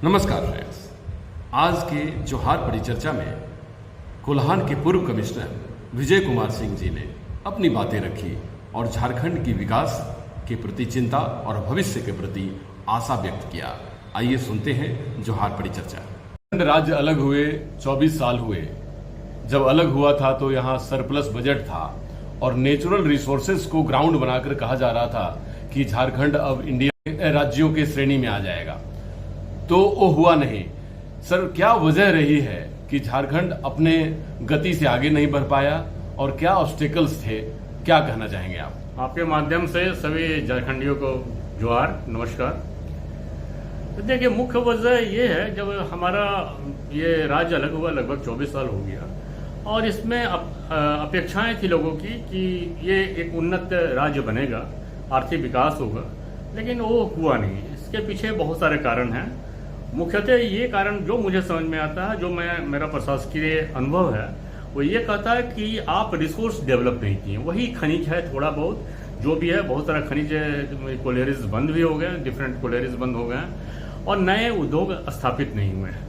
नमस्कार फ्रेंड्स, आज के जोहार परिचर्चा में कोल्हान के पूर्व कमिश्नर विजय कुमार सिंह जी ने अपनी बातें रखी और झारखंड की विकास के प्रति चिंता और भविष्य के प्रति आशा व्यक्त किया। आइए सुनते हैं जोहार परिचर्चा। राज्य अलग हुए 24 साल हुए। जब अलग हुआ था तो यहाँ सरप्लस बजट था और नेचुरल रिसोर्सेज को ग्राउंड बनाकर कहा जा रहा था कि झारखंड अब इंडिया राज्यों के श्रेणी में आ जाएगा, तो वो हुआ नहीं। सर, क्या वजह रही है कि झारखंड अपने गति से आगे नहीं बढ़ पाया और क्या ऑब्स्टेकल्स थे, क्या कहना चाहेंगे आप? आपके माध्यम से सभी झारखंडियों को जोहार, नमस्कार। तो देखिए, मुख्य वजह ये है, जब हमारा ये राज्य अलग हुआ लगभग 24 साल हो गया और इसमें अपेक्षाएं थी लोगों की कि ये एक उन्नत राज्य बनेगा, आर्थिक विकास होगा, लेकिन वो हुआ नहीं। इसके पीछे बहुत सारे कारण हैं। मुख्यतः ये कारण जो मुझे समझ में आता है, जो मेरा प्रशासकीय अनुभव है, वो ये कहता है कि आप रिसोर्स डेवलप नहीं किए। वही खनिज है, थोड़ा बहुत जो भी है, बहुत सारा खनिज कोलेरीज बंद भी हो गए, डिफरेंट कोलेरीज बंद हो गए और नए उद्योग स्थापित नहीं हुए हैं।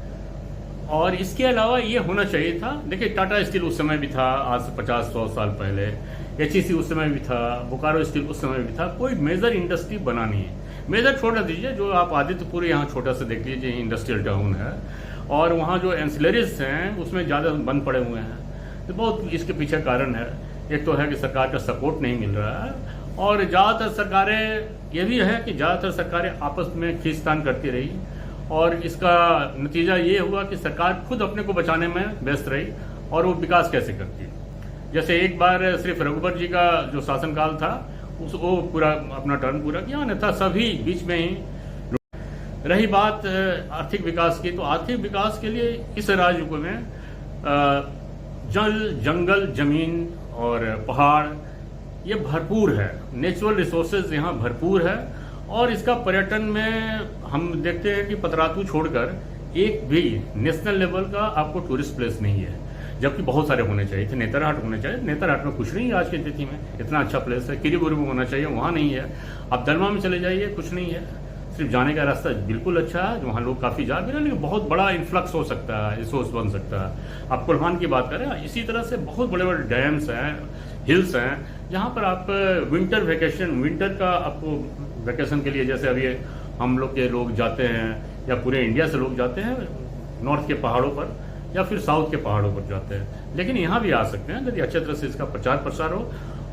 और इसके अलावा ये होना चाहिए था, देखिए टाटा स्टील उस समय भी था, आज से 50-100 साल पहले, HEC उस समय भी था, बोकारो स्टील उस समय भी था। कोई मेजर इंडस्ट्री बना नहीं है। मेजर छोड़ दीजिए, जो आप आदित्यपुर यहाँ छोटा सा देख लीजिए, इंडस्ट्रियल टाउन है और वहाँ जो एंसिलरीज हैं उसमें ज़्यादा बंद पड़े हुए हैं। तो बहुत इसके पीछे कारण है। एक तो है कि सरकार का सपोर्ट नहीं मिल रहा है और ज़्यादातर सरकारें, ये भी है कि ज़्यादातर सरकारें आपस में खींचतान करती रही और इसका नतीजा ये हुआ कि सरकार खुद अपने को बचाने में व्यस्त रही और वो विकास कैसे करती। जैसे एक बार सिर्फ रघुवर जी का जो शासनकाल था वो पूरा अपना टर्म पूरा किया, अन्यथा सभी बीच में ही। रही बात आर्थिक विकास की, तो आर्थिक विकास के लिए इस राज्य को में जल, जंगल, जमीन और पहाड़ ये भरपूर है। नेचुरल रिसोर्सेज यहाँ भरपूर है और इसका पर्यटन में हम देखते हैं कि पतरातू छोड़कर एक भी नेशनल लेवल का आपको टूरिस्ट प्लेस नहीं है, जबकि बहुत सारे होने चाहिए थे। नेतरहाट होने चाहिए, नेतरहाट में कुछ नहीं है आज की स्थिति में, इतना अच्छा प्लेस है। किरीबुरी में होना चाहिए, वहाँ नहीं है। आप दलमा में चले जाइए, कुछ नहीं है। सिर्फ जाने का रास्ता बिल्कुल अच्छा है, वहाँ लोग काफ़ी जा भी रहे हैं, लेकिन बहुत बड़ा इन्फ्लक्स हो सकता है, रिसोर्स बन सकता है। आप कोल्हान की बात करें, इसी तरह से बहुत बड़े बड़े डैम्स हैं, हिल्स हैं, जहाँ पर आप विंटर का आपको वेकेशन के लिए, जैसे अभी हम लोग के लोग जाते हैं या पूरे इंडिया से लोग जाते हैं नॉर्थ के पहाड़ों पर या फिर साउथ के पहाड़ों पर जाते हैं, लेकिन यहाँ भी आ सकते हैं यदि अच्छे तरह से इसका प्रचार प्रसार हो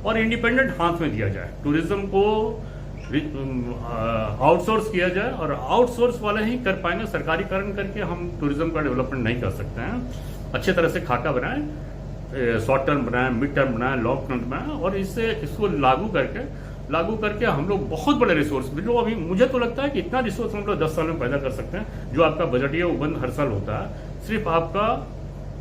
और इंडिपेंडेंट हाथ में दिया जाए। टूरिज्म को आउटसोर्स किया जाए और आउटसोर्स वाले ही कर पाएंगे। सरकारीकरण करके हम टूरिज्म का डेवलपमेंट नहीं कर सकते हैं। अच्छे तरह से खाका बनाएं, शॉर्ट टर्म बनाएं, मिड टर्म बनाएं, लॉन्ग टर्म बनाएं और इसको लागू करके हम लोग बहुत बड़े रिसोर्स, जो अभी मुझे तो लगता है कि इतना रिसोर्स हम लोग 10 साल में पैदा कर सकते हैं। जो आपका बजट वो बंद हर साल होता है, सिर्फ आपका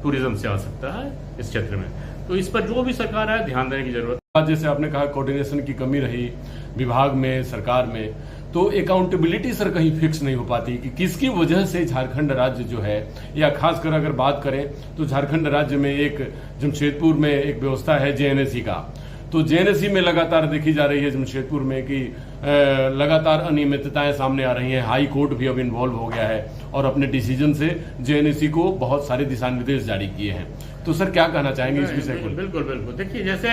टूरिज्म से आ सकता है इस क्षेत्र में। तो इस पर जो भी सरकार है ध्यान देने की जरूरत है। जैसे आपने कहा कोऑर्डिनेशन की कमी रही विभाग में, सरकार में, तो अकाउंटेबिलिटी सर कहीं फिक्स नहीं हो पाती कि किसकी वजह से झारखंड राज्य जो है, या खासकर अगर बात करें तो झारखंड राज्य में एक जमशेदपुर में एक व्यवस्था है JNSE का, तो JNSE में लगातार देखी जा रही है जमशेदपुर में कि लगातार अनियमितताएं सामने आ रही हैं। हाई कोर्ट भी अब इन्वॉल्व हो गया है और अपने डिसीजन से JNSE को बहुत सारे दिशा निर्देश जारी किए हैं। तो सर क्या कहना चाहेंगे इस विषय को? बिल्कुल। देखिए, जैसे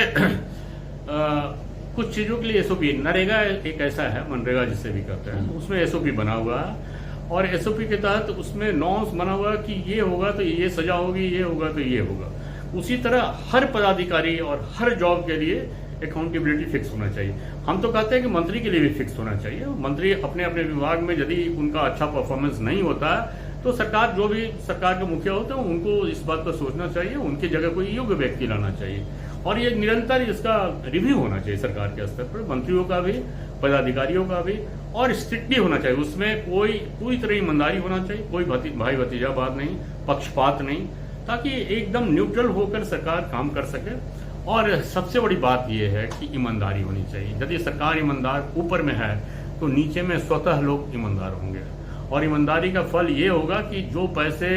कुछ चीजों के लिए SOP, नरेगा एक ऐसा है, मनरेगा जिसे भी कहते हैं, उसमें SOP बना हुआ है और SOP के तहत उसमें नॉर्म्स बना हुआ है कि ये होगा तो ये सजा होगी, ये होगा तो ये होगा। उसी तरह हर पदाधिकारी और हर जॉब के लिए अकाउंटेबिलिटी फिक्स होना चाहिए। हम तो कहते हैं कि मंत्री के लिए भी फिक्स होना चाहिए। मंत्री अपने अपने विभाग में यदि उनका अच्छा परफॉर्मेंस नहीं होता है तो सरकार, जो भी सरकार के मुखिया होते हैं, उनको इस बात पर सोचना चाहिए, उनकी जगह कोई योग्य व्यक्ति लाना चाहिए और ये निरंतर इसका रिव्यू होना चाहिए सरकार के स्तर पर, मंत्रियों का भी, पदाधिकारियों का भी, और स्ट्रिक्टली होना चाहिए। उसमें कोई पूरी तरह ईमानदारी होना चाहिए, कोई भाई भतीजावाद नहीं, पक्षपात नहीं, ताकि एकदम न्यूट्रल होकर सरकार काम कर सके। और सबसे बड़ी बात यह है कि ईमानदारी होनी चाहिए। यदि सरकार ईमानदार ऊपर में है तो नीचे में स्वतः लोग ईमानदार होंगे और ईमानदारी का फल ये होगा कि जो पैसे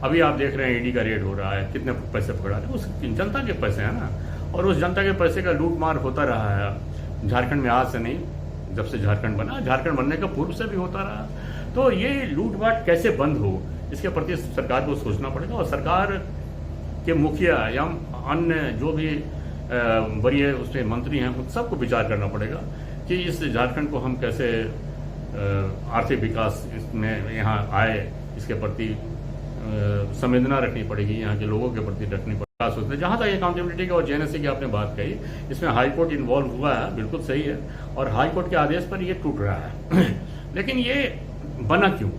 अभी आप देख रहे हैं ED का रेड हो रहा है, कितने पैसे पकड़ा रहे, उस जनता के पैसे हैं ना, और उस जनता के पैसे का लूट मार होता रहा है झारखंड में। आज से नहीं, जब से झारखंड बना, झारखंड बनने का पूर्व से भी होता रहा। तो ये लूटपाट कैसे बंद हो, इसके प्रति सरकार को सोचना पड़ेगा और सरकार के मुखिया या अन्य जो भी वरीय उसमें मंत्री हैं उन सबको विचार करना पड़ेगा कि इस झारखंड को हम कैसे आर्थिक विकास इसमें यहाँ आए, इसके प्रति संवेदना रखनी पड़ेगी, यहाँ के लोगों के प्रति रखनी पड़ेगी। जहाँ तक अकाउंटेबिलिटी की और जेएनएससी की आपने बात कही, इसमें हाई कोर्ट इन्वॉल्व हुआ है, बिल्कुल सही है, और हाई कोर्ट के आदेश पर ये टूट रहा है लेकिन ये बना क्यों,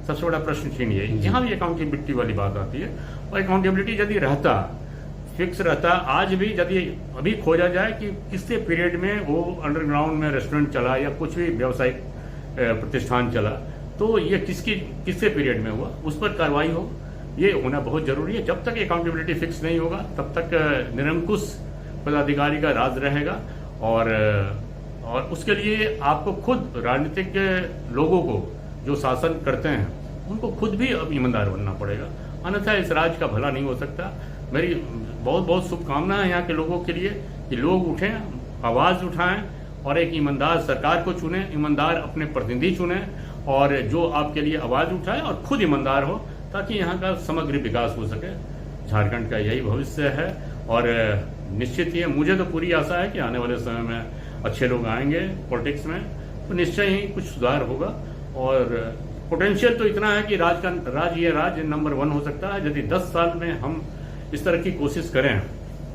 सबसे बड़ा प्रश्न चिन्ह ये, यहाँ भी अकाउंटेबिलिटी वाली बात आती है। और अकाउंटेबिलिटी यदि रहता, फिक्स रहता, आज भी यदि अभी खोजा जाए कि किससे पीरियड में वो अंडरग्राउंड में रेस्टोरेंट चला या कुछ भी व्यावसायिक प्रतिष्ठान चला, तो ये किससे पीरियड में हुआ, उस पर कार्रवाई हो, ये होना बहुत जरूरी है। जब तक अकाउंटेबिलिटी फिक्स नहीं होगा तब तक निरंकुश पदाधिकारी का राज रहेगा और उसके लिए आपको खुद राजनीतिक लोगों को जो शासन करते हैं उनको खुद भी अब ईमानदार बनना पड़ेगा, अन्यथा इस राज्य का भला नहीं हो सकता। मेरी बहुत बहुत शुभकामनाएं यहाँ के लोगों के लिए कि लोग उठें, आवाज़ उठाएं और एक ईमानदार सरकार को चुनें, ईमानदार अपने प्रतिनिधि चुनें और जो आपके लिए आवाज़ उठाए और खुद ईमानदार हो, ताकि यहाँ का समग्र विकास हो सके। झारखंड का यही भविष्य है और निश्चित ही मुझे तो पूरी आशा है कि आने वाले समय में अच्छे लोग आएंगे पॉलिटिक्स में, तो निश्चय ही कुछ सुधार होगा। और पोटेंशियल तो इतना है कि राज्य नंबर 1 हो सकता है यदि 10 साल में हम इस तरह की कोशिश करें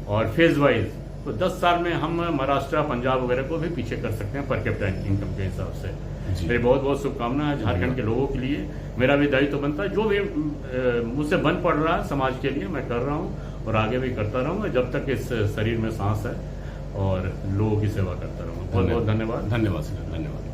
और फेज वाइज, तो 10 साल में हम महाराष्ट्र, पंजाब वगैरह को भी पीछे कर सकते हैं पर कैपिटा इनकम के हिसाब से। मेरी बहुत बहुत शुभकामनाएं झारखंड के लोगों के लिए। मेरा भी दायित्व बनता है, जो भी मुझसे बन पड़ रहा है समाज के लिए मैं कर रहा हूँ और आगे भी करता रहूँगा जब तक इस शरीर में सांस है और लोगों की सेवा करता रहूँगा। बहुत बहुत धन्यवाद। धन्यवाद सर, धन्यवाद।